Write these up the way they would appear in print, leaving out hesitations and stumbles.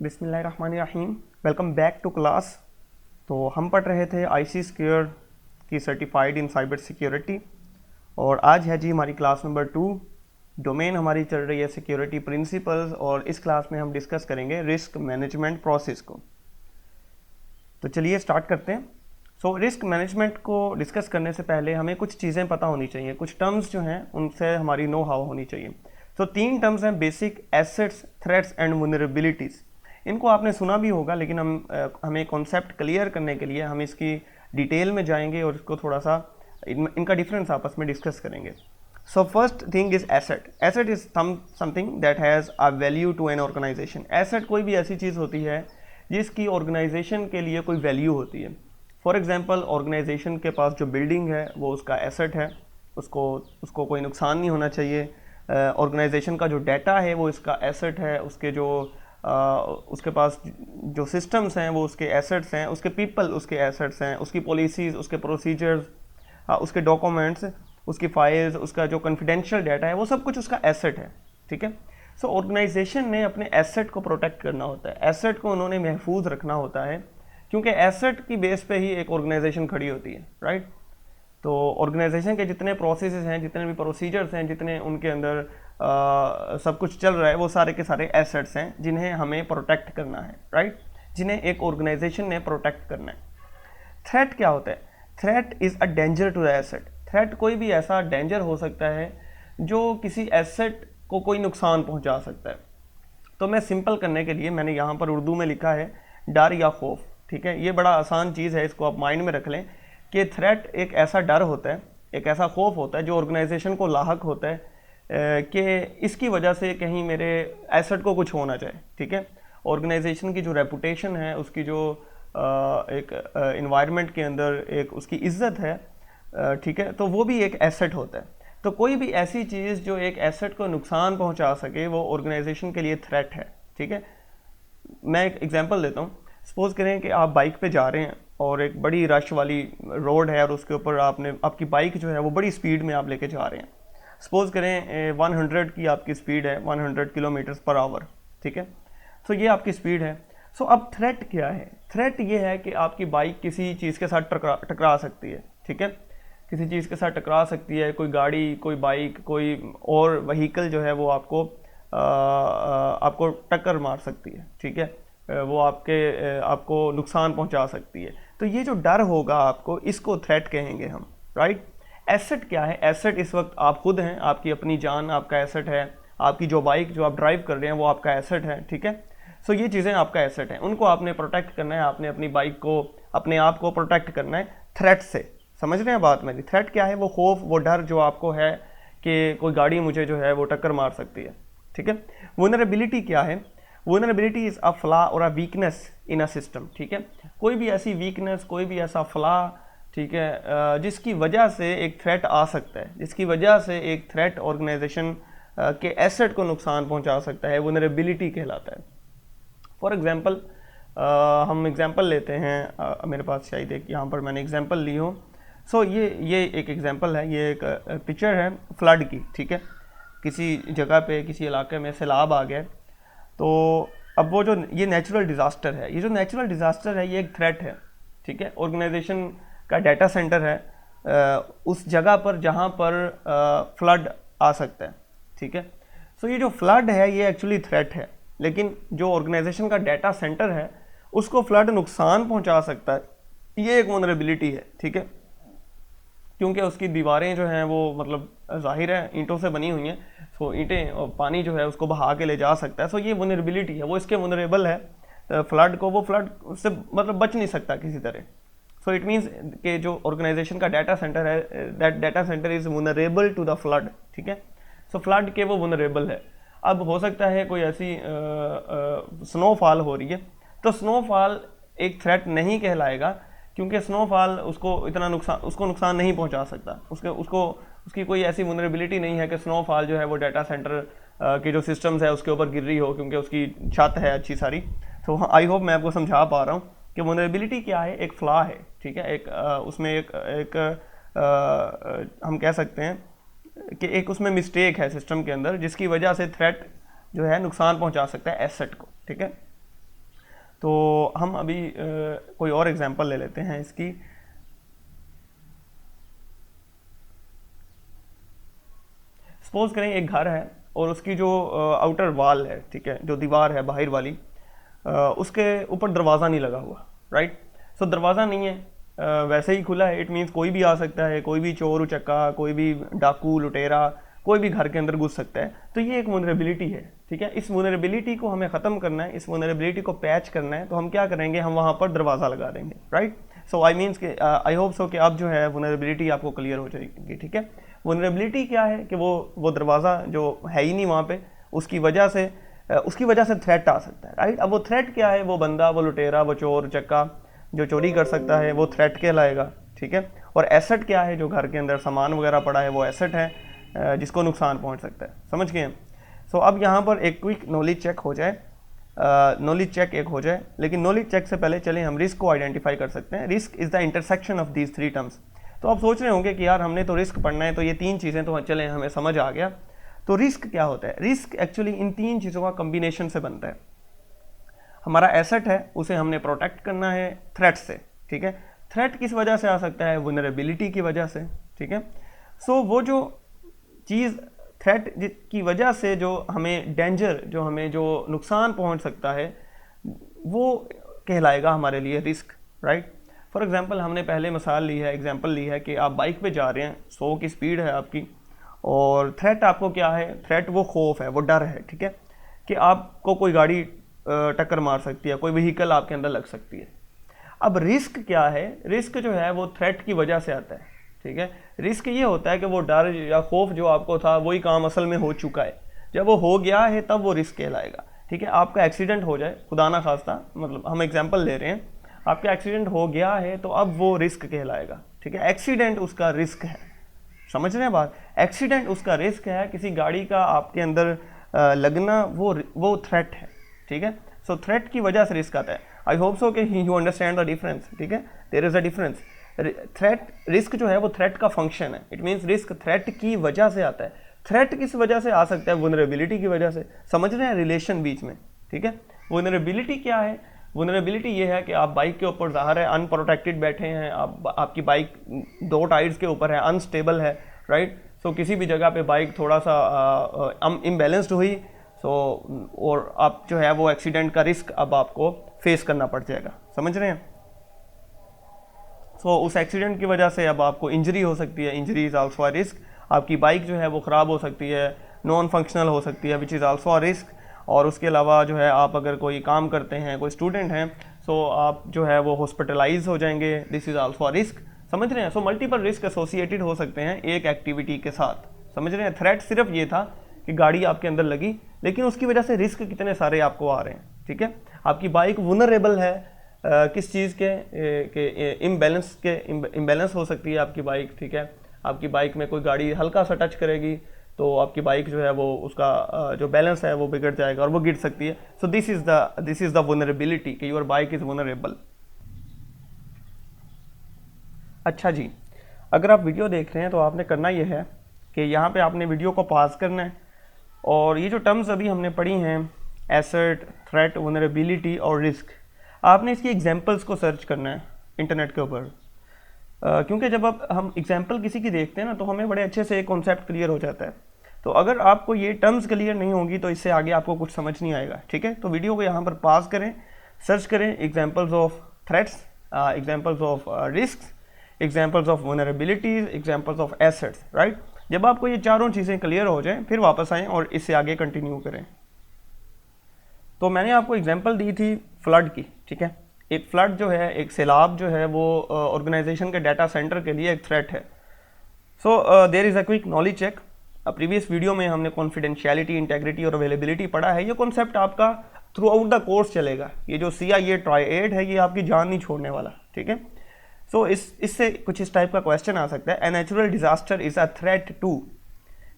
बिस्मिल्लाहिर्रहमानिर्रहीम। Welcome back to class. तो हम पढ़ रहे थे IC स्क्वायर की सर्टिफाइड इन साइबर सिक्योरिटी और आज है जी हमारी क्लास नंबर 2। डोमेन हमारी चल रही है सिक्योरिटी प्रिंसिपल्स और इस क्लास में हम डिस्कस करेंगे रिस्क मैनेजमेंट प्रोसेस को। तो चलिए स्टार्ट करते हैं। सो रिस्क मैनेजमेंट को डिस्कस करने से पहले हमें कुछ चीज़ें पता होनी चाहिए, कुछ टर्म्स जो हैं उनसे हमारी नो हाउ होनी चाहिए। तो 3 टर्म्स हैं, basic, assets, threats and vulnerabilities. इनको आपने सुना भी होगा, लेकिन हमें कॉन्सेप्ट क्लियर करने के लिए हम इसकी डिटेल में जाएंगे और इसको थोड़ा सा इनका डिफरेंस आपस में डिस्कस करेंगे। So first thing is asset. Asset is something that has a value to an organization. Asset कोई भी ऐसी चीज़ होती है जिसकी ऑर्गेनाइजेशन के लिए कोई वैल्यू होती है। फॉर एग्जांपल, ऑर्गेनाइजेशन के पास जो बिल्डिंग है वो उसका एसेट है, उसको कोई नुकसान नहीं होना चाहिए। ऑर्गेनाइजेशन का जो डाटा है वो इसका एसेट है, उसके पास जो सिस्टम्स हैं वो उसके एसेट्स हैं, उसके पीपल उसके एसेट्स हैं, उसकी पॉलिसीज़, उसके प्रोसीजर्स, उसके डॉक्यूमेंट्स, उसकी फाइल्स, उसका जो कॉन्फिडेंशियल डाटा है वो सब कुछ उसका एसेट है। ठीक है। सो ऑर्गेनाइजेशन ने अपने एसेट को प्रोटेक्ट करना होता है, एसेट को उन्होंने महफूज रखना होता है, क्योंकि एसेट की बेस पे ही एक ऑर्गेनाइजेशन खड़ी होती है, राइट। तो ऑर्गेनाइजेशन के जितने प्रोसेसेस हैं, जितने भी प्रोसीजर्स हैं, जितने उनके अंदर सब कुछ चल रहा है, वो सारे के सारे एसेट्स हैं जिन्हें हमें प्रोटेक्ट करना है, राइट, जिन्हें एक ऑर्गेनाइजेशन ने प्रोटेक्ट करना है। थ्रेट क्या होता है? Threat is a danger to the asset. Threat कोई भी ऐसा डेंजर हो सकता है जो किसी एसेट को कोई नुकसान पहुंचा सकता है। तो मैं सिंपल करने के लिए मैंने यहाँ पर उर्दू में लिखा है डर या खौफ। ठीक है, ये बड़ा आसान चीज़ है, इसको आप माइंड में रख लें कि थ्रेट एक ऐसा डर होता है, एक ऐसा खौफ होता है जो ऑर्गेनाइजेशन को लाहक होता है कि इसकी वजह से कहीं मेरे एसेट को कुछ हो ना जाए। ठीक है, ऑर्गेनाइजेशन की जो रेपुटेशन है, उसकी जो एक इन्वायरमेंट के अंदर एक उसकी इज्जत है, ठीक है, तो वो भी एक एसेट होता है। तो कोई भी ऐसी चीज़ जो एक एसेट को नुकसान पहुंचा सके वो ऑर्गेनाइजेशन के लिए थ्रेट है। ठीक है, मैं एक एग्जांपल देता हूँ। सपोज करें कि आप बाइक पे जा रहे हैं और एक बड़ी रश वाली रोड है और उसके ऊपर आपकी बाइक जो है वो बड़ी स्पीड में आप लेके जा रहे हैं। सपोज करें 100 की आपकी स्पीड है, 100 किलोमीटर पर आवर। ठीक है, तो ये आपकी स्पीड है। सो अब थ्रेट क्या है? थ्रेट ये है कि आपकी बाइक किसी चीज़ के साथ टकरा सकती है। ठीक है, किसी चीज़ के साथ टकरा सकती है, कोई गाड़ी, कोई बाइक, कोई और व्हीकल जो है वो आपको टक्कर मार सकती है। ठीक है, वो आपको नुकसान पहुंचा सकती है। तो ये जो डर होगा आपको, इसको थ्रेट कहेंगे हम, राइट। एसेट क्या है? एसेट इस वक्त आप खुद हैं, आपकी अपनी जान आपका एसेट है, आपकी जो बाइक जो आप ड्राइव कर रहे हैं वो आपका एसेट है। ठीक है, सो ये चीज़ें आपका एसेट है, उनको आपने प्रोटेक्ट करना है, आपने अपनी बाइक को, अपने आप को प्रोटेक्ट करना है थ्रेट से। समझ रहे हैं बात मेरी? थ्रेट क्या है? वो खौफ, वो डर जो आपको है कि कोई गाड़ी मुझे जो है वो टक्कर मार सकती है। ठीक है, वल्नरेबिलिटी क्या है? वल्नरेबिलिटी इज़ अ फ्लॉ और a weakness in a system. ठीक है, कोई भी ऐसी वीकनेस, कोई भी ऐसा फ्लॉ, ठीक है, जिसकी वजह से एक थ्रेट आ सकता है, जिसकी वजह से एक थ्रेट ऑर्गेनाइजेशन के एसेट को नुकसान पहुंचा सकता है, वल्नरेबिलिटी कहलाता है। फॉर एग्जांपल, हम एग्जांपल लेते हैं, मेरे पास शायद एक यहाँ पर मैंने एग्जांपल ली हो। सो ये एक एग्जांपल है, ये एक पिक्चर है फ्लड की। ठीक है, किसी जगह पे, किसी इलाके में सैलाब आ गया, तो अब वो जो ये नेचुरल डिज़ास्टर है, ये जो नेचुरल डिज़ास्टर है ये एक थ्रेट है। ठीक है, ऑर्गेनाइजेशन का डाटा सेंटर है उस जगह पर जहाँ पर फ्लड आ सकता है। ठीक है, सो ये जो फ्लड है ये एक्चुअली थ्रेट है, लेकिन जो ऑर्गेनाइजेशन का डाटा सेंटर है उसको फ्लड नुकसान पहुँचा सकता है, ये एक वल्नरेबिलिटी है। ठीक है, क्योंकि उसकी दीवारें जो हैं वो मतलब जाहिर है ईंटों से बनी हुई हैं, सो ईंटें और पानी जो है उसको बहा के ले जा सकता है। सो ये वल्नरेबिलिटी है, वो इसके वल्नरेबल है फ्लड को, वो फ्लड उससे मतलब बच नहीं सकता किसी तरह। सो इट मीन्स कि जो ऑर्गेनाइजेशन का डाटा सेंटर है, that data center is vulnerable to the flood. ठीक है, सो फ्लड के वो वल्नरेबल है। अब हो सकता है कोई ऐसी स्नोफॉल हो रही है, तो स्नोफॉल एक थ्रेट नहीं कहलाएगा, क्योंकि स्नोफॉल उसको नुकसान नहीं पहुंचा सकता, उसकी कोई ऐसी वल्नरेबिलिटी नहीं है कि स्नोफॉल जो है वो डाटा सेंटर के जो सिस्टम्स है उसके ऊपर गिर रही हो, क्योंकि उसकी छत है अच्छी सारी। तो आई होप मैं आपको समझा पा रहा हूँ कि वल्नरेबिलिटी क्या है, एक फ्लॉ है। ठीक है, उसमें एक हम कह सकते हैं कि एक उसमें मिस्टेक है सिस्टम के अंदर, जिसकी वजह से थ्रेट जो है नुकसान पहुंचा सकता है एसेट को। ठीक है, तो हम अभी कोई और एग्जांपल ले लेते हैं इसकी। सपोज करें एक घर है और उसकी जो आउटर वॉल है, ठीक है, जो दीवार है बाहर वाली, उसके ऊपर दरवाज़ा नहीं लगा हुआ, राइट। सो दरवाज़ा नहीं है, वैसे ही खुला है। इट मीन्स कोई भी आ सकता है, कोई भी चोर उचक्का, कोई भी डाकू लुटेरा, कोई भी घर के अंदर घुस सकता है। तो ये एक वल्नरेबिलिटी है, ठीक है। इस वल्नरेबिलिटी को हमें ख़त्म करना है, इस वल्नरेबिलिटी को पैच करना है। तो हम क्या करेंगे, हम वहाँ पर दरवाज़ा लगा देंगे, राइट। सो आई मीन्स के आई होप सो कि अब जो है वल्नरेबिलिटी आपको क्लियर हो जाएगी, ठीक है। वल्नरेबिलिटी क्या है कि वो दरवाज़ा जो है ही नहीं वहाँ पे, उसकी वजह से थ्रेट आ सकता है, राइट। अब वो थ्रेट क्या है, वो बंदा, वो लुटेरा, वो चोर चक्का जो चोरी कर सकता है, वो थ्रेट कहलाएगा, ठीक है। और एसेट क्या है, जो घर के अंदर सामान वगैरह पड़ा है, वो एसेट है जिसको नुकसान पहुंच सकता है। समझ गए। सो अब यहाँ पर एक क्विक नॉलेज चेक हो जाए, लेकिन नॉलेज चेक से पहले चलें हम रिस्क को आइडेंटिफाई कर सकते हैं। Risk is the intersection of these three terms. तो आप सोच रहे होंगे कि यार हमने तो रिस्क पढ़ना है, तो ये तीन चीज़ें तो चलें हमें समझ आ गया। तो रिस्क क्या होता है? रिस्क एक्चुअली इन तीन चीज़ों का कम्बिनेशन से बनता है। हमारा एसेट है, उसे हमने प्रोटेक्ट करना है थ्रेट से, ठीक है। थ्रेट किस वजह से आ सकता है? वल्नरेबिलिटी की वजह से, ठीक है। सो वो जो चीज़ थ्रेट की वजह से जो हमें डेंजर, जो नुकसान पहुंच सकता है, वो कहलाएगा हमारे लिए रिस्क, राइट। फॉर एग्जांपल हमने पहले एग्जांपल ली है कि आप बाइक पे जा रहे हैं, 100 की स्पीड है आपकी, और थ्रेट आपको क्या है? थ्रेट वो खौफ है, वो डर है, ठीक है, कि आपको कोई गाड़ी टक्कर मार सकती है, कोई व्हीकल आपके अंदर लग सकती है। अब रिस्क क्या है? रिस्क जो है वो थ्रेट की वजह से आता है, ठीक है। रिस्क ये होता है कि वो डर या खौफ जो आपको था, वही काम असल में हो चुका है। जब वो हो गया है तब वो रिस्क कहलाएगा, ठीक है। आपका एक्सीडेंट हो जाए, खुदा ना खास्ता, मतलब हम एग्जांपल ले रहे हैं, आपका एक्सीडेंट हो गया है तो अब वो रिस्क कहलाएगा, ठीक है। एक्सीडेंट उसका रिस्क है, समझ रहे हैं बात? एक्सीडेंट उसका रिस्क है, किसी गाड़ी का आपके अंदर लगना वो थ्रेट है, ठीक है। सो थ्रेट की वजह से रिस्क आता है। आई होप सो कि यू अंडरस्टैंड द डिफरेंस, ठीक है। There is a difference. Threat, risk जो है वो थ्रेट का फंक्शन है। इट मीन्स रिस्क थ्रेट की वजह से आता है। थ्रेट किस वजह से आ सकता है? वल्नरेबिलिटी की वजह से। समझ रहे हैं रिलेशन बीच में, ठीक है। वल्नरेबिलिटी क्या है? वल्नरेबिलिटी ये है कि आप बाइक के ऊपर, ज़ाहिर है, अनप्रोटेक्टेड बैठे हैं, आपकी बाइक 2 टायर्स के ऊपर है, अनस्टेबल है, राइट। सो किसी भी जगह पे बाइक थोड़ा सा इम्बैलेंस्ड हुई, और आप जो है वो एक्सीडेंट का रिस्क अब आपको फेस करना पड़ जाएगा, समझ रहे हैं। उस एक्सीडेंट की वजह से अब आपको इंजरी हो सकती है। Injury is also a risk. आपकी बाइक जो है वो ख़राब हो सकती है, नॉन फंक्शनल हो सकती है, which is also a risk. और उसके अलावा जो है आप अगर कोई काम करते हैं, कोई स्टूडेंट हैं, आप जो है वो हॉस्पिटलाइज हो जाएंगे, this is also a risk, समझ रहे हैं। मल्टीपल रिस्क एसोसिएटेड हो सकते हैं एक एक्टिविटी के साथ, समझ रहे हैं। थ्रेट सिर्फ ये था कि गाड़ी आपके अंदर लगी, लेकिन उसकी वजह से रिस्क कितने सारे आपको आ रहे हैं, ठीक है। आपकी बाइक वल्नरेबल है किस चीज़ के इम्बैलेंस हो सकती है आपकी बाइक, ठीक है। आपकी बाइक में कोई गाड़ी हल्का सा टच करेगी तो आपकी बाइक जो है वो उसका जो बैलेंस है वो बिगड़ जाएगा और वो गिर सकती है। So this is the vulnerability कि योर बाइक इज़ वल्नरेबल। अच्छा जी, अगर आप वीडियो देख रहे हैं तो आपने करना ये है कि यहाँ पे आपने वीडियो को पॉज करना है, और ये जो टर्म्स अभी हमने पढ़ी हैं, एसेट, थ्रेट, वल्नरेबिलिटी और रिस्क, आपने इसकी एग्जांपल्स को सर्च करना है इंटरनेट के ऊपर। क्योंकि जब हम एग्जांपल किसी की देखते हैं ना, तो हमें बड़े अच्छे से एक कॉन्सेप्ट क्लियर हो जाता है। तो अगर आपको ये टर्म्स क्लियर नहीं होंगी तो इससे आगे आपको कुछ समझ नहीं आएगा, ठीक है। तो वीडियो को यहाँ पर पॉज करें, सर्च करें examples of threats, examples of risk, examples of vulnerabilities, examples of assets, right. जब आपको ये चारों चीज़ें क्लियर हो जाएं फिर वापस आएँ और इससे आगे कंटिन्यू करें। तो मैंने आपको एग्जांपल दी थी फ्लड की, ठीक है। एक फ्लड जो है, एक सैलाब जो है, वो ऑर्गेनाइजेशन के डाटा सेंटर के लिए एक थ्रेट है। So there is a quick knowledge check. Previous video में हमने कॉन्फिडेंशियलिटी, इंटेग्रिटी और अवेलेबिलिटी पढ़ा है। ये कॉन्सेप्ट आपका थ्रू आउट द कोर्स चलेगा। ये जो CIA ट्रायड है, ये आपकी जान नहीं छोड़ने वाला, ठीक है। सो इससे कुछ इस टाइप का क्वेश्चन आ सकता है। A natural disaster is a threat to,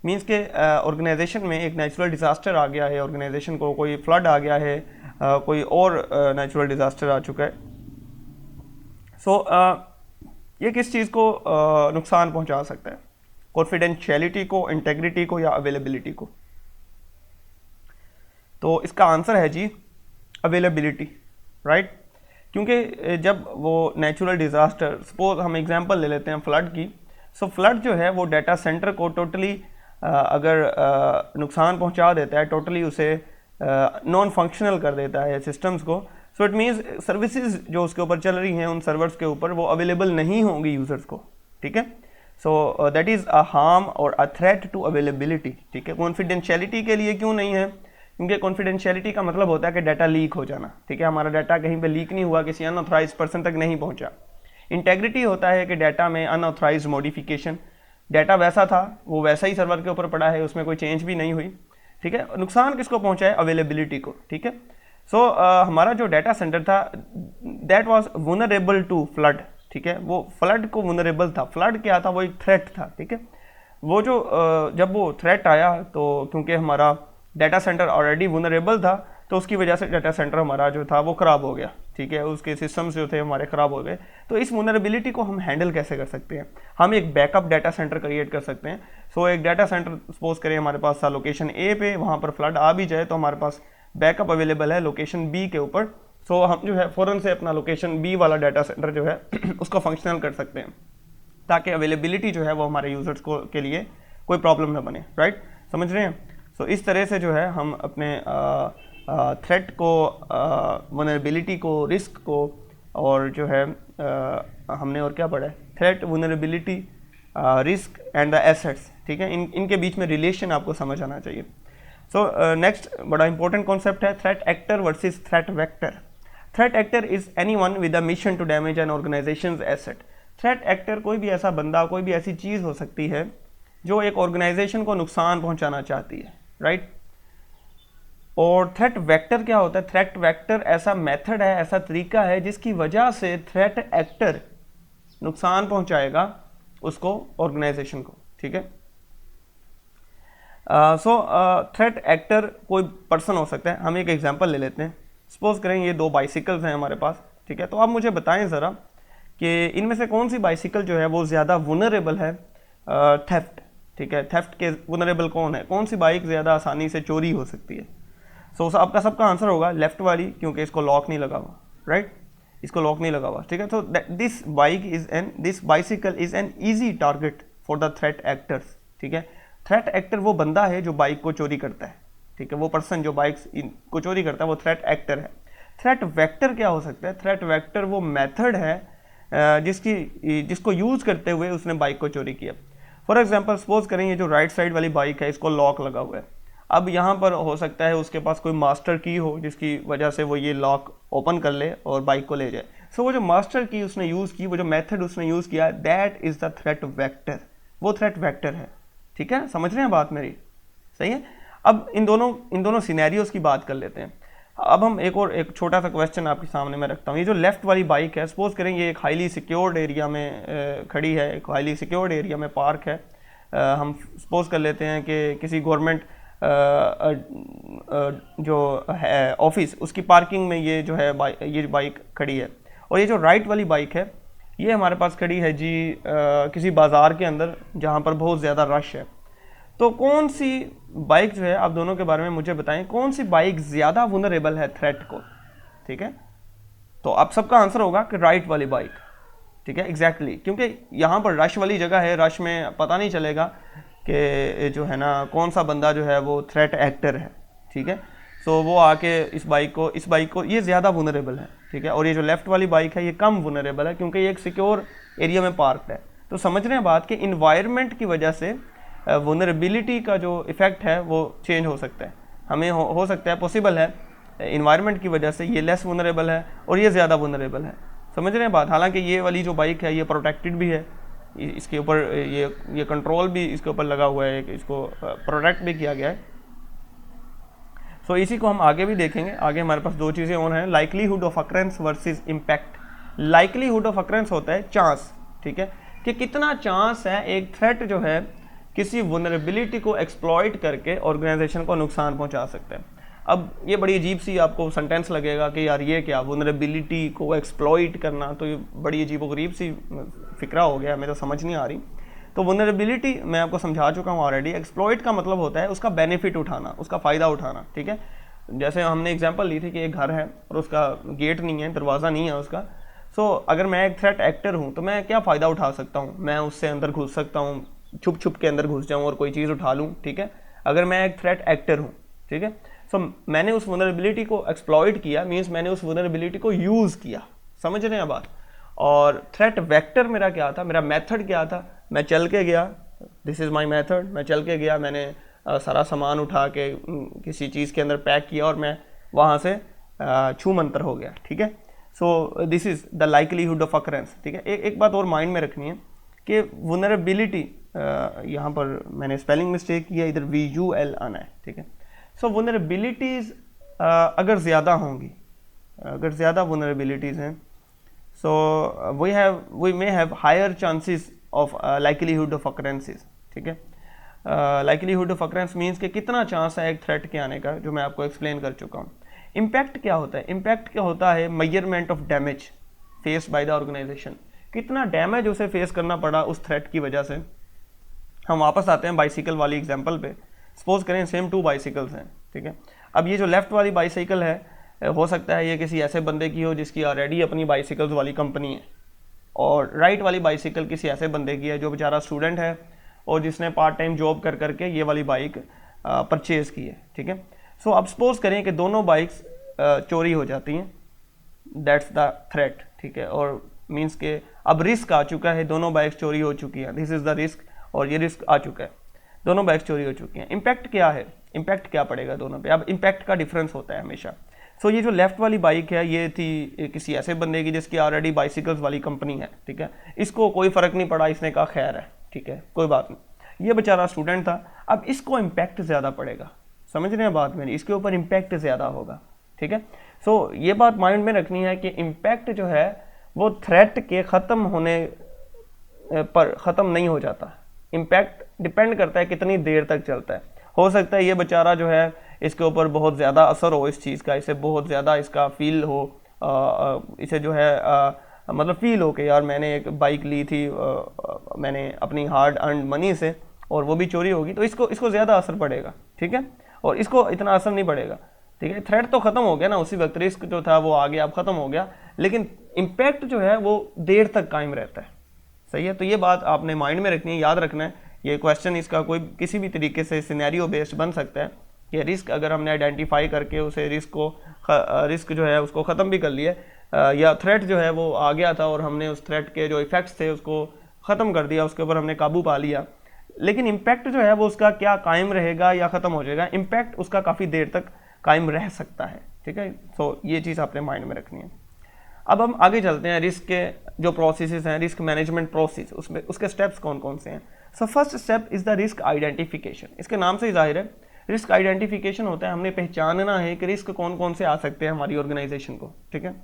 means के ऑर्गेनाइजेशन में एक नेचुरल डिज़ास्टर आ गया है, ऑर्गेनाइजेशन को कोई फ्लड आ गया है, कोई और नेचुरल डिज़ास्टर आ चुका है। ये किस चीज़ को नुकसान पहुंचा सकता है? कॉन्फिडेंशियलिटी को, इंटेग्रिटी को या अवेलेबिलिटी को? तो इसका आंसर है जी अवेलेबिलिटी। राइट। क्योंकि जब वो नेचुरल डिज़ास्टर, सपोज हम एग्जांपल ले लेते हैं फ्लड की, सो फ्लड जो है वो डाटा सेंटर को टोटली अगर नुकसान पहुंचा देता है, टोटली उसे नॉन फंक्शनल कर देता है सिस्टम्स को, सो इट मीन्स सर्विसेज जो उसके ऊपर चल रही हैं उन सर्वर्स के ऊपर वो अवेलेबल नहीं होंगी यूज़र्स को, ठीक है। So that is a harm और अ थ्रेट टू अवेलेबिलिटी, ठीक है। कॉन्फिडेंशियलिटी के लिए क्यों नहीं है? क्योंकि कॉन्फिडेंशियलिटी का मतलब होता है कि डाटा लीक हो जाना, ठीक है। हमारा डाटा कहीं पे लीक नहीं हुआ, किसी अनऑथराइज पर्सन तक नहीं पहुंचा। इंटेग्रिटी होता है कि डाटा में अनऑथराइज मॉडिफिकेशन, डाटा वैसा था वो वैसा ही सर्वर के ऊपर पड़ा है, उसमें कोई चेंज भी नहीं हुई, ठीक है। नुकसान किसको पहुंचा है? अवेलेबिलिटी को, ठीक है। सो हमारा जो डाटा सेंटर था दैट वाज वुनरेबल टू फ्लड, ठीक है। वो फ्लड को वुनरेबल था। फ्लड क्या था? वो एक थ्रेट था, ठीक है। वो जो जब वो थ्रेट आया तो क्योंकि हमारा डाटा सेंटर ऑलरेडी वुनरेबल था तो उसकी वजह से डाटा सेंटर हमारा जो था वो ख़राब हो गया, ठीक है। उसके सिस्टम्स जो थे हमारे ख़राब हो गए। तो इस वुनरेबिलिटी को हम हैंडल कैसे कर सकते हैं? हम एक बैकअप डाटा सेंटर क्रिएट कर सकते हैं। सो एक डाटा सेंटर सपोज करें हमारे पास था लोकेशन ए पे, वहाँ पर फ्लड आ भी जाए तो हमारे पास बैकअप अवेलेबल है लोकेशन बी के ऊपर। सो हम जो है फ़ौरन से अपना लोकेशन बी वाला डाटा सेंटर जो है उसको फंक्शनल कर सकते हैं, ताकि अवेलेबिलिटी जो है वो हमारे यूज़र्स को के लिए कोई प्रॉब्लम ना बने, राइट। समझ रहे हैं? सो इस तरह से जो है हम अपने थ्रेट को, वनरेबिलिटी को, रिस्क को, और जो है हमने और क्या पढ़ा है? Threat, vulnerability, risk and the assets, ठीक है। इनके बीच में रिलेशन आपको समझ आना चाहिए। सो नेक्स्ट बड़ा इंपॉर्टेंट कॉन्सेप्ट है threat actor versus threat vector. Threat actor is anyone with a mission to damage an organization's asset. Threat actor कोई भी ऐसा बंदा, कोई भी ऐसी चीज़ हो सकती है जो एक ऑर्गेनाइजेशन को नुकसान पहुंचाना चाहती है, राइट। और थ्रेट वेक्टर क्या होता है? थ्रेट वेक्टर ऐसा मेथड है, ऐसा तरीका है जिसकी वजह से थ्रेट एक्टर नुकसान पहुंचाएगा उसको, ऑर्गेनाइजेशन को, ठीक है। सो थ्रेट एक्टर कोई पर्सन हो सकता है। हम एक एग्जांपल ले लेते हैं। सपोज करें ये दो बाइसिकल्स हैं हमारे पास, ठीक है। तो आप मुझे बताएं ज़रा कि इनमें से कौन सी बाइसिकल जो है वो ज़्यादा वुनरेबल है थेफ्ट, ठीक है। थेफ्ट के वुनरेबल कौन है? कौन सी बाइक ज़्यादा आसानी से चोरी हो सकती है? सो आपका सबका आंसर होगा लेफ्ट वाली, क्योंकि इसको लॉक नहीं लगा हुआ, राइट। इसको लॉक नहीं लगा हुआ, ठीक है। तो this bicycle is an easy target for the threat actors, ठीक है। थ्रेट एक्टर वो बंदा है जो बाइक को चोरी करता है, ठीक है। वो पर्सन जो बाइक्स को चोरी करता है वो थ्रेट एक्टर है। थ्रेट वेक्टर क्या हो सकता है? थ्रेट वेक्टर वो मेथड है जिसको यूज़ करते हुए उसने बाइक को चोरी किया। फॉर एग्जांपल सपोज करें ये जो राइट साइड वाली बाइक है इसको लॉक लगा हुआ है। अब यहाँ पर हो सकता है उसके पास कोई मास्टर की हो जिसकी वजह से वो ये लॉक ओपन कर ले और बाइक को ले जाए। सो वो जो मास्टर की उसने यूज़ की, वो जो मेथड उसने यूज़ किया, that is the threat vector. वो थ्रेट वेक्टर है, ठीक है। समझ रहे हैं बात मेरी? सही है। अब इन दोनों सिनेरियोज की बात कर लेते हैं। अब हम एक छोटा सा क्वेश्चन आपके सामने मैं रखता हूँ। ये जो लेफ्ट वाली बाइक है, सपोज करें ये एक हाईली सिक्योर्ड एरिया में खड़ी है, एक हाईली सिक्योर्ड एरिया में पार्क है। हम सपोज कर लेते हैं कि किसी गवर्नमेंट जो है ऑफिस, उसकी पार्किंग में ये जो है ये बाइक खड़ी है। और ये जो राइट वाली बाइक है ये हमारे पास खड़ी है जी किसी बाज़ार के अंदर जहाँ पर बहुत ज़्यादा रश है। तो कौन सी बाइक जो है, आप दोनों के बारे में मुझे बताएं, कौन सी बाइक ज़्यादा वुनरेबल है थ्रेट को, ठीक है। तो आप सबका आंसर होगा कि राइट वाली बाइक, ठीक है, एग्जैक्टली। क्योंकि यहाँ पर रश वाली जगह है, रश में पता नहीं चलेगा कि जो है ना कौन सा बंदा जो है वो थ्रेट एक्टर है, ठीक है। सो वो आके इस बाइक को ये ज़्यादा वुनरेबल है, ठीक है। और ये जो लेफ़्ट वाली बाइक है ये कम वुनरेबल है क्योंकि ये एक सिक्योर एरिया में पार्कड है। तो समझ रहे हैं बात कि इन्वायरमेंट की वजह से वुनरेबिलिटी का जो इफ़ेक्ट है वो चेंज हो सकता है। हमें हो सकता है, पॉसिबल है, इन्वायरमेंट की वजह से ये लेस वुनरेबल है और ये ज़्यादा वुनरेबल है। समझ रहे हैं बात? हालांकि ये वाली जो बाइक है ये प्रोटेक्टेड भी है, इसके ऊपर ये कंट्रोल भी इसके ऊपर लगा हुआ है, इसको प्रोटेक्ट भी किया गया है। सो इसी को हम आगे भी देखेंगे। आगे हमारे पास दो चीज़ें और हैं, likelihood of occurrence versus impact. Likelihood of occurrence होता है चांस, ठीक है, कि कितना चांस है एक थ्रेट जो है किसी वुनरेबिलिटी को एक्सप्लॉइट करके ऑर्गेनाइजेशन को नुकसान पहुंचा सकता है। अब ये बड़ी अजीब सी आपको सेंटेंस लगेगा कि यार ये क्या, वुनरेबिलिटी को एक्सप्लॉइट करना, तो ये बड़ी अजीबोगरीब सी फिक्रा हो गया, हमें तो समझ नहीं आ रही। तो वुनरेबिलिटी मैं आपको समझा चुका हूँ ऑलरेडी। एक्सप्लॉइट का मतलब होता है उसका बेनिफिट उठाना, उसका फ़ायदा उठाना, ठीक है। जैसे हमने एग्जांपल ली थी कि एक घर है और उसका गेट नहीं है, दरवाज़ा नहीं है उसका। सो अगर मैं एक थ्रेट एक्टर हूँ तो मैं क्या फ़ायदा उठा सकता हूँ, मैं उससे अंदर घुस सकता हूँ, छुप छुप के अंदर घुस जाऊँ और कोई चीज़ उठा लूँ, ठीक है, अगर मैं एक थ्रेट एक्टर हूँ, ठीक है। सो मैंने उस वनरेबिलिटी को एक्सप्लॉइट किया, मीन्स मैंने उस वनरेबिलिटी को यूज़ किया, समझ रहे हैं बात। और थ्रेट वेक्टर मेरा क्या था, मेरा मेथड क्या था, मैं चल के गया, दिस इज़ माई मेथड, मैं चल के गया, मैंने सारा सामान उठा के किसी चीज़ के अंदर पैक किया और मैं वहाँ से छू मंतर हो गया, ठीक है। So this is the likelihood of occurrence, ठीक है। एक बात और माइंड में रखनी है कि वनरेबिलिटी, यहाँ पर मैंने स्पेलिंग मिस्टेक किया, इधर VUL आना है, ठीक है। सो वनरेबिलिटीज़ अगर ज़्यादा होंगी, अगर ज़्यादा वनरेबिलिटीज़ हैं, so we may have higher chances of likelihood of occurrences, ठीक है। likelihood of occurrence means कि कितना चांस है एक थ्रेट के आने का, जो मैं आपको एक्सप्लेन कर चुका हूँ। इम्पैक्ट क्या होता है, इम्पैक्ट क्या होता है, measurement of damage faced by the organization, कितना डैमेज उसे फेस करना पड़ा उस थ्रेट की वजह से। हम वापस आते हैं बाइसिकल वाली एग्जांपल पे। सपोज करें सेम 2 बाइसिकल्स हैं, ठीक है। अब ये जो लेफ्ट वाली बाइसिकल है, हो सकता है ये किसी ऐसे बंदे की हो जिसकी ऑलरेडी अपनी बाइसिकल्स वाली कंपनी है, और राइट वाली बाइसिकल किसी ऐसे बंदे की है जो बेचारा स्टूडेंट है और जिसने पार्ट टाइम जॉब कर करके ये वाली बाइक परचेज़ की है, ठीक है। सो अब सपोज करें कि दोनों बाइक्स चोरी हो जाती हैं, दैट्स द थ्रेट, ठीक है। और मीन्स के अब रिस्क आ चुका है, दोनों बाइक्स चोरी हो चुकी हैं, दिस इज़ द रिस्क, और ये रिस्क आ चुका है, दोनों बाइक्स चोरी हो चुकी हैं। इम्पैक्ट क्या है, इम्पैक्ट क्या पड़ेगा दोनों पे। अब इम्पैक्ट का डिफरेंस होता है हमेशा। सो ये जो लेफ्ट वाली बाइक है, ये थी किसी ऐसे बंदे की जिसकी ऑलरेडी बाइसिकल्स वाली कंपनी है, ठीक है। इसको कोई फ़र्क नहीं पड़ा, इसने कहा खैर है, ठीक है, कोई बात नहीं। ये बेचारा स्टूडेंट था, अब इसको इम्पैक्ट ज़्यादा पड़ेगा, समझ रहे हैं बात मेरी, इसके ऊपर इम्पैक्ट ज़्यादा होगा, ठीक है। सो ये बात माइंड में रखनी है कि इम्पैक्ट जो है वो थ्रेट के ख़त्म होने पर ख़त्म नहीं हो जाता। इम्पैक्ट डिपेंड करता है कितनी देर तक चलता है। हो सकता है ये बेचारा जो है इसके ऊपर बहुत ज़्यादा असर हो इस चीज़ का, इसे बहुत ज़्यादा इसका फील हो, इसे जो है मतलब फील हो कि यार मैंने एक बाइक ली थी, मैंने अपनी हार्ड अर्न मनी से, और वो भी चोरी होगी, तो इसको ज़्यादा असर पड़ेगा, ठीक है। और इसको इतना असर नहीं पड़ेगा, ठीक है। थ्रेट तो ख़त्म हो गया ना उसी वक्त, रिस्क जो था वो आ गया, अब ख़त्म हो गया, लेकिन इम्पैक्ट जो है वो देर तक कायम रहता है, सही है। तो ये बात आपने माइंड में रखनी है, याद रखना है। ये क्वेश्चन इसका कोई किसी भी तरीके से सिनेरियो बेस्ड बन सकता है कि रिस्क अगर हमने आइडेंटिफाई करके उसे रिस्क जो है उसको ख़त्म भी कर लिया, या थ्रेट जो है वो आ गया था और हमने उस थ्रेट के जो इफ़ेक्ट्स थे उसको ख़त्म कर दिया, उसके ऊपर हमने काबू पा लिया, लेकिन इम्पैक्ट जो है वो उसका क्या कायम रहेगा या ख़त्म हो जाएगा, इम्पैक्ट उसका काफ़ी देर तक कायम रह सकता है, ठीक है। सो ये चीज़ आपने माइंड में रखनी है। अब हम आगे चलते हैं, रिस्क के जो प्रोसेसेस हैं, रिस्क मैनेजमेंट प्रोसेस, उसमें उसके स्टेप्स कौन कौन से हैं। So first step is the risk identification. इसके नाम से ही जाहिर है रिस्क आइडेंटिफिकेशन होता है, हमने पहचानना है कि रिस्क कौन कौन से आ सकते हैं हमारी ऑर्गेनाइजेशन को, ठीक है।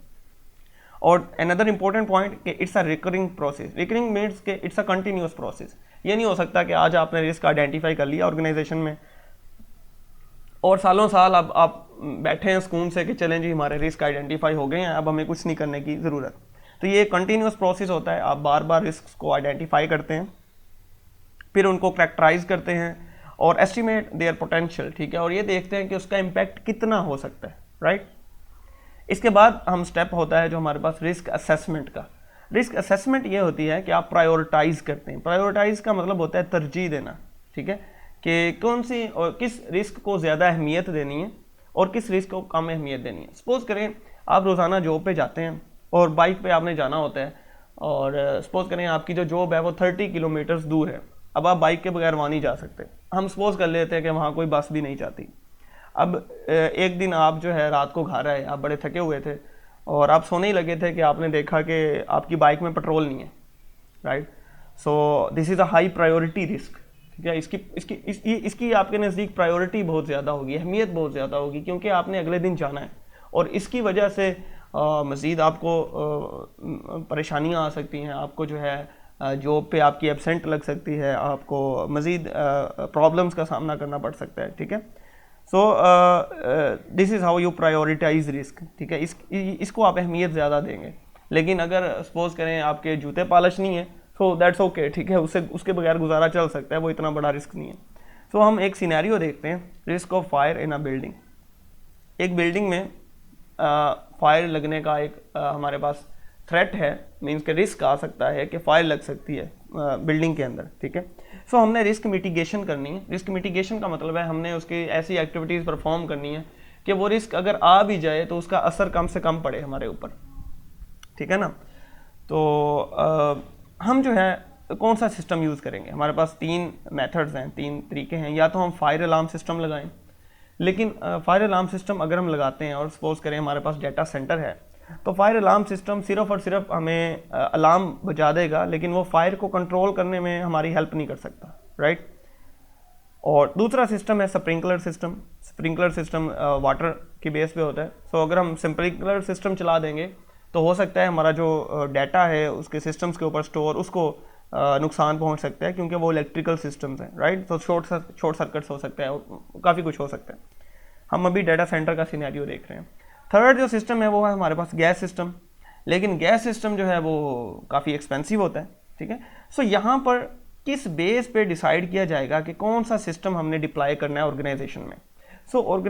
और अनदर इंपॉर्टेंट पॉइंट कि it's a recurring process. Recurring means कि इट्स अ कंटिन्यूस प्रोसेस। ये नहीं हो सकता कि आज आपने रिस्क आइडेंटिफाई कर लिया ऑर्गेनाइजेशन में और सालों साल अब आप बैठे हैं सुकून से कि चलें जी हमारे रिस्क आइडेंटिफाई हो गए हैं, अब हमें कुछ नहीं करने की ज़रूरत। तो ये कंटिन्यूस प्रोसेस होता है, आप बार बार रिस्क को आइडेंटिफाई करते हैं, फिर उनको करेक्टराइज करते हैं और एस्टिमेट देयर पोटेंशियल, ठीक है, और ये देखते हैं कि उसका इम्पैक्ट कितना हो सकता है, राइट। इसके बाद हम स्टेप होता है जो हमारे पास रिस्क असेसमेंट का। रिस्क असेसमेंट ये होती है कि आप प्रायोरिटाइज करते हैं। प्रायोरिटाइज का मतलब होता है तरजीह देना, ठीक है, कि कौन सी और किस रिस्क को ज़्यादा अहमियत देनी है और किस रिस्क को कम अहमियत देनी है। सपोज़ करें आप रोज़ाना जॉब पे जाते हैं और बाइक पे आपने जाना होता है, और सपोज़ करें आपकी जो जॉब है वो 30 किलोमीटर्स दूर है, अब आप बाइक के बगैर वहाँ नहीं जा सकते। हम सपोज़ कर लेते हैं कि वहाँ कोई बस भी नहीं जाती। अब एक दिन आप जो है रात को घर आए, आप बड़े थके हुए थे और आप सोने ही लगे थे कि आपने देखा कि आपकी बाइक में पेट्रोल नहीं है, right. So this is a high priority risk, ठीक है। इसकी आपके नज़दीक प्रायोरिटी बहुत ज़्यादा होगी, अहमियत बहुत ज़्यादा होगी, क्योंकि आपने अगले दिन जाना है और इसकी वजह से मज़ीद आपको परेशानियाँ आ सकती हैं, आपको जो है जॉब पे आपकी एब्सेंट लग सकती है, आपको मज़ीद प्रॉब्लम्स का सामना करना पड़ सकता है, ठीक है। So this is how you prioritize risk, ठीक है। इसको आप अहमियत ज़्यादा देंगे। लेकिन अगर सपोज़ करें आपके जूते पॉलिश नहीं है, सो दैट्स ओके, ठीक है, उसके बगैर गुजारा चल सकता है, वो इतना बड़ा रिस्क नहीं है। सो हम एक सिनेरियो देखते हैं, risk of fire in a building. एक बिल्डिंग में फायर लगने का एक हमारे पास थ्रेट है, मीन्स के रिस्क आ सकता है कि फायर लग सकती है बिल्डिंग के अंदर, ठीक है। सो हमने रिस्क मिटिगेशन करनी है। रिस्क मिटिगेशन का मतलब है हमने उसकी ऐसी एक्टिविटीज़ परफॉर्म करनी है कि वो रिस्क अगर आ भी जाए तो उसका असर कम से कम पड़े हमारे ऊपर, ठीक है ना। तो हम जो है कौन सा सिस्टम यूज़ करेंगे, हमारे पास 3 मेथड्स हैं, 3 तरीके हैं। या तो हम फायर अलार्म सिस्टम लगाएं, लेकिन फायर अलार्म सिस्टम अगर हम लगाते हैं और सपोज करें हमारे पास डाटा सेंटर है, तो फायर अलार्म सिस्टम सिर्फ और सिर्फ हमें अलार्म बजा देगा, लेकिन वो फायर को कंट्रोल करने में हमारी हेल्प नहीं कर सकता, राइट। और दूसरा सिस्टम है sprinkler system. Sprinkler system water की बेस पे होता है। सो अगर हम स्प्रिंकलर सिस्टम चला देंगे तो हो सकता है हमारा जो डाटा है उसके सिस्टम्स के ऊपर स्टोर, उसको नुकसान पहुंच सकता है, क्योंकि वो इलेक्ट्रिकल सिस्टम्स हैं, राइट। तो शॉर्ट सर्किट्स हो सकता है, काफ़ी कुछ हो सकता है। हम अभी डाटा सेंटर का सिनेरियो देख रहे हैं। थर्ड जो सिस्टम है वो है हमारे पास गैस सिस्टम, लेकिन गैस सिस्टम जो है वो काफ़ी एक्सपेंसिव होता है, ठीक है। सो यहाँ पर किस बेस पे डिसाइड किया जाएगा कि कौन सा सिस्टम हमने डिप्लॉय करना है ऑर्गेनाइजेशन में। सो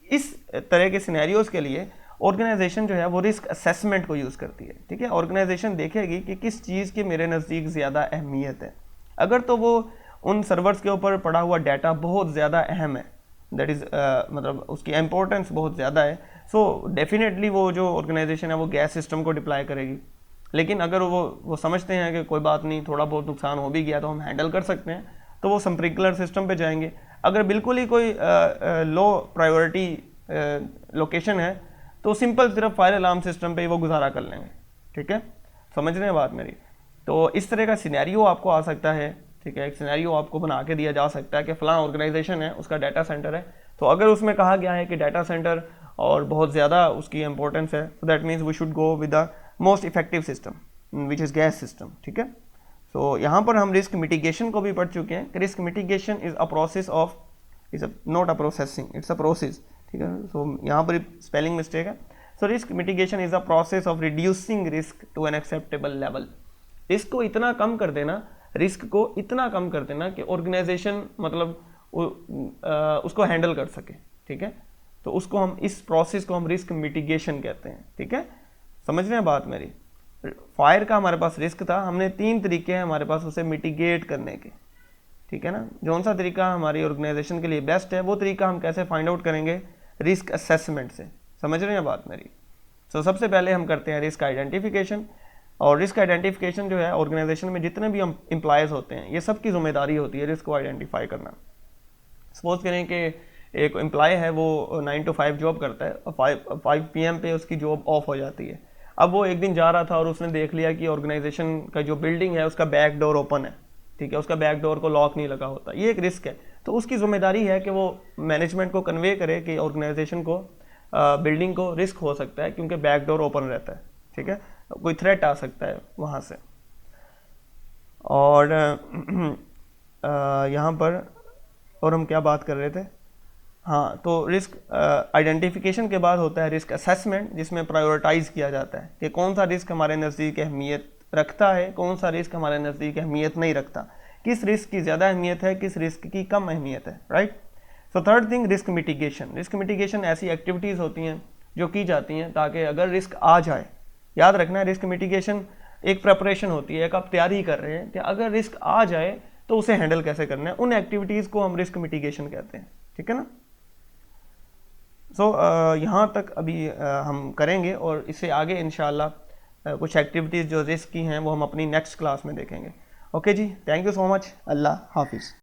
इस तरह के सिनेरियोज के लिए ऑर्गेनाइजेशन जो है वो रिस्क असेसमेंट को यूज़ करती है, ठीक है। ऑर्गेनाइजेशन देखेगी कि किस चीज़ की मेरे नज़दीक ज़्यादा अहमियत है। अगर तो वो उन सर्वर्स के ऊपर पड़ा हुआ डाटा बहुत ज़्यादा अहम है, दैट इज़ मतलब उसकी इम्पोर्टेंस बहुत ज़्यादा है, सो डेफिनेटली वो जो ऑर्गेनाइजेशन है वो गैस सिस्टम को डिप्लॉय करेगी। लेकिन अगर वो समझते हैं कि कोई बात नहीं, थोड़ा बहुत नुकसान हो भी गया तो हम हैंडल कर सकते हैं, तो वो स्प्रिंकलर सिस्टम पे जाएंगे। अगर बिल्कुल ही कोई लो प्रायोरिटी लोकेशन है तो सिंपल सिर्फ फायर अलार्म सिस्टम पे ही वो गुजारा कर लेंगे, ठीक है। समझ रहे हैं बात मेरी। तो इस तरह का सिनेरियो आपको आ सकता है, ठीक है। एक सिनेरियो आपको बना के दिया जा सकता है कि फलां ऑर्गेनाइजेशन है, उसका डाटा सेंटर है, तो अगर उसमें कहा गया है कि डाटा सेंटर और बहुत ज़्यादा उसकी इंपॉर्टेंस है, तो that means we should go with the most effective system which is gas system, ठीक है। सो यहाँ पर हम रिस्क मिटिगेशन को भी पढ़ चुके हैं। Risk mitigation is a process of, is not a processing, it's a process, ठीक है। सो यहाँ पर स्पेलिंग मिस्टेक है। So risk mitigation is a process of reducing risk to an acceptable level. Risk को इतना कम कर देना, रिस्क को इतना कम कर देना कि ऑर्गेनाइजेशन मतलब उसको हैंडल कर सके, ठीक है। तो उसको हम, इस प्रोसेस को हम रिस्क मिटिगेशन कहते हैं, ठीक है। समझ रहे हैं बात मेरी। फायर का हमारे पास रिस्क था, हमने 3 तरीके हैं हमारे पास उसे मिटिगेट करने के, ठीक है ना। कौन सा तरीका हमारी ऑर्गेनाइजेशन के लिए बेस्ट है, वो तरीका हम कैसे फाइंड आउट करेंगे, रिस्क असेसमेंट से। समझ रहे हैं बात मेरी। सो सबसे पहले हम करते हैं रिस्क आइडेंटिफिकेशन। और रिस्क आइडेंटिफिकेशन जो है ऑर्गेनाइजेशन में जितने भी हम एम्प्लॉयज़ होते हैं, ये सब की जिम्मेदारी होती है रिस्क को आइडेंटिफाई करना। सपोज करें कि एक एम्प्लॉय है, वो 9 to 5 जॉब करता है, 5 PM पे उसकी जॉब ऑफ हो जाती है। अब वो एक दिन जा रहा था और उसने देख लिया कि ऑर्गेनाइजेशन का जो बिल्डिंग है उसका बैक डोर ओपन है, ठीक है, उसका बैक डोर को लॉक नहीं लगा होता। ये एक रिस्क है। तो उसकी जिम्मेदारी है कि वो मैनेजमेंट को कन्वे करे कि ऑर्गेनाइजेशन को, बिल्डिंग को रिस्क हो सकता है क्योंकि बैक डोर ओपन रहता है, ठीक है, कोई थ्रेट आ सकता है वहाँ से। और यहाँ पर और हम क्या बात कर रहे थे, हाँ, तो रिस्क आइडेंटिफिकेशन के बाद होता है रिस्क असेसमेंट, जिसमें प्रायोरिटाइज किया जाता है कि कौन सा रिस्क हमारे नज़दीक अहमियत रखता है, कौन सा रिस्क हमारे नज़दीक अहमियत नहीं रखता, किस रिस्क की ज़्यादा अहमियत है, किस रिस्क की कम अहमियत है, right. So third thing, risk mitigation. Risk mitigation ऐसी एक्टिविटीज़ होती हैं जो की जाती हैं ताकि अगर रिस्क आ जाए, याद रखना है रिस्क मिटिगेशन एक प्रेपरेशन होती है, एक आप तैयारी कर रहे हैं कि अगर रिस्क आ जाए तो उसे हैंडल कैसे करना है। उन एक्टिविटीज़ को हम रिस्क मिटिगेशन कहते हैं, ठीक है ना। सो यहाँ तक अभी हम करेंगे और इससे आगे इंशाल्लाह कुछ एक्टिविटीज़ जो रिस्क की हैं वो हम अपनी नेक्स्ट क्लास में देखेंगे। ओके जी, थैंक यू सो मच। अल्लाह हाफिज़।